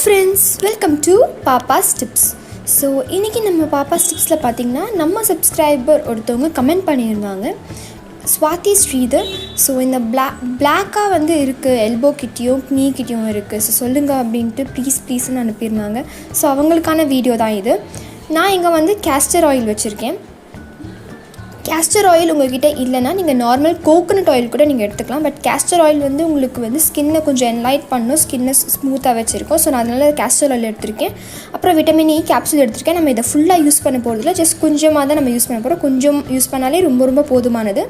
Friends, welcome to Pappas tips. So இன்றைக்கி நம்ம பாப்பாஸ் டிப்ஸில் பார்த்திங்கன்னா நம்ம சப்ஸ்கிரைபர் ஒருத்தவங்க கமெண்ட் பண்ணியிருந்தாங்க, ஸ்வாதி ஸ்ரீதர். ஸோ இந்த பிளாக்காக வந்து இருக்குது, எல்போ கிட்டேயும் நீ கிட்டேயும் இருக்குது, ஸோ சொல்லுங்கள் அப்படின்ட்டு ப்ளீஸ்ன்னு அனுப்பியிருந்தாங்க. ஸோ அவங்களுக்கான வீடியோ தான் இது. நான் இங்கே வந்து கேஸ்டர் ஆயில் வச்சுருக்கேன். கேஸ்டர் ஆயில் உங்கள்கிட்ட இல்லைன்னா நீங்கள் நார்மல் கோகோனட் ஆயில் கூட நீங்கள் எடுத்துக்கலாம். பட் கேஸ்டர் ஆயில் வந்து உங்களுக்கு வந்து ஸ்கின்னை கொஞ்சம் என்லைட் பண்ணும், ஸ்கின்னை ஸ்மூத்தாக வச்சுருக்கோம். ஸோ நான் அதனால் கேஸ்டர் ஆயில் எடுத்திருக்கேன். அப்புறம் விட்டமின் இ கேப்சூல் எடுத்திருக்கேன். நம்ம இதை ஃபுல்லாக யூஸ் பண்ண போகிறதில்ல, ஜஸ்ட் கொஞ்சமாக தான் நம்ம யூஸ் பண்ண போகிறோம். கொஞ்சம் யூஸ் பண்ணாலே ரொம்ப போதுமானது.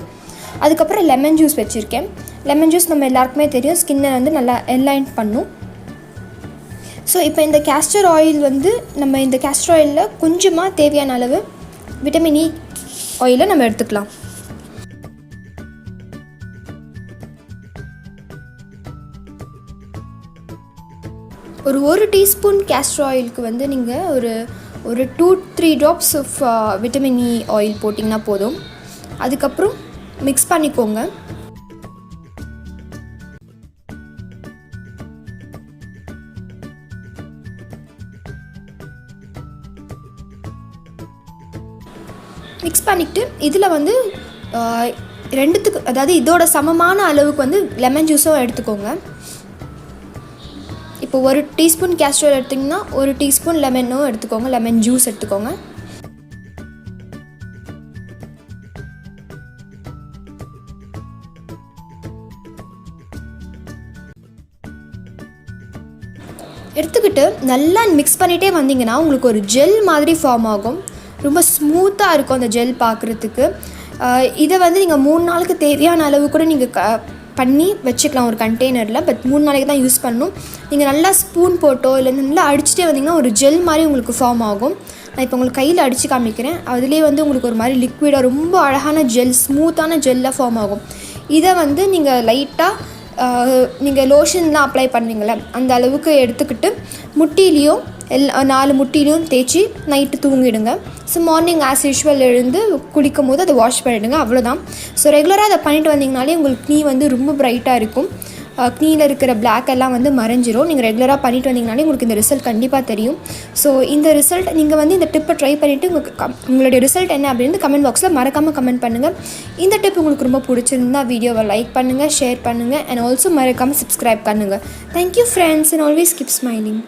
அதுக்கப்புறம் லெமன் ஜூஸ் வச்சுருக்கேன். லெமன் ஜூஸ் நம்ம எல்லாருக்குமே தெரியும், ஸ்கின்னை வந்து நல்லா என்லைட் பண்ணும். ஸோ இப்போ இந்த கேஸ்டர் ஆயில் வந்து நம்ம இந்த கேஸ்டர் ஆயிலில் கொஞ்சமாக தேவையான அளவு விட்டமின் இ ஆயிலை நம்ம எடுத்துக்கலாம். ஒரு டீஸ்பூன் கேஸ்டர் ஆயிலுக்கு வந்து நீங்கள் ஒரு 2-3 drops of vitamin E oil போட்டிங்கன்னா போதும். அதுக்கப்புறம் மிக்ஸ் பண்ணிக்கோங்க. மிக்ஸ் பண்ணிவிட்டு இதில் வந்து ரெண்டுத்துக்கு, அதாவது இதோட சமமான அளவுக்கு வந்து லெமன் ஜூஸும் எடுத்துக்கோங்க. இப்போ ஒரு டீஸ்பூன் கேஸ்டர் ஆயில் எடுத்திங்கன்னா ஒரு டீஸ்பூன் லெமனும் எடுத்துக்கோங்க, லெமன் ஜூஸ் எடுத்துக்கோங்க. எடுத்துக்கிட்டு நல்லா மிக்ஸ் பண்ணிகிட்டே வந்தீங்கன்னா உங்களுக்கு ஒரு ஜெல் மாதிரி ஃபார்ம் ஆகும். ரொம்ப ஸ்மூத்தாக இருக்கும் அந்த ஜெல் பார்க்குறதுக்கு. இதை வந்து நீங்கள் 3 நாளுக்கு தேவையான அளவு கூட நீங்கள் பண்ணி வச்சுக்கலாம் ஒரு கண்டெய்னரில். பட் 3 நாளைக்கு தான் யூஸ் பண்ணணும். நீங்கள் நல்லா ஸ்பூன் போட்டோ இல்லை நல்லா அடிச்சுட்டே வந்தீங்கன்னா ஒரு ஜெல் மாதிரி உங்களுக்கு ஃபார்ம் ஆகும். நான் இப்போ உங்களுக்கு கையில் அடித்து காமிக்கிறேன். அதுலேயே வந்து உங்களுக்கு ஒரு மாதிரி லிக்விடாக ரொம்ப அழகான ஜெல், ஸ்மூத்தான ஜெல்லாக ஃபார்ம் ஆகும். இதை வந்து நீங்கள் லைட்டாக நீங்கள் லோஷன்லாம் அப்ளை பண்ணுவீங்களே அந்த அளவுக்கு எடுத்துக்கிட்டு முட்டிலையும் 4 முட்டிலையும் தேய்ச்சி நைட்டு தூங்கிடுங்க. ஸோ மார்னிங் ஆஸ் யூஷுவல் எழுந்து குளிக்கும் போது அதை வாஷ் பண்ணிவிடுங்க, அவ்வளோதான். ஸோ ரெகுலராக அதை பண்ணிட்டு வந்தீங்கனாலே உங்களுக்கு நீ வந்து ரொம்ப ப்ரைட்டாக இருக்கும். நீல இருக்கிற பிளாக் எல்லாம் வந்து மறைஞ்சிரும். நீங்கள் ரெகுலராக பண்ணிட்டு வந்தீங்கனாலே உங்களுக்கு இந்த ரிசல்ட் கண்டிப்பாக தெரியும். ஸோ இந்த ரிசல்ட் நீங்கள் வந்து இந்த டிப்பை ட்ரை பண்ணிவிட்டு உங்களுடைய ரிசல்ட் என்ன அப்படின்னு கமெண்ட் பாக்ஸில் மறக்காமல் கமெண்ட் பண்ணுங்கள். இந்த டிப் உங்களுக்கு ரொம்ப பிடிச்சிருந்தா வீடியோவை லைக் பண்ணுங்கள், ஷேர் பண்ணுங்கள், அண்ட் ஆல்சோ மறக்காமல் சப்ஸ்கிரைப் பண்ணுங்கள். Thank you friends, and always keep smiling.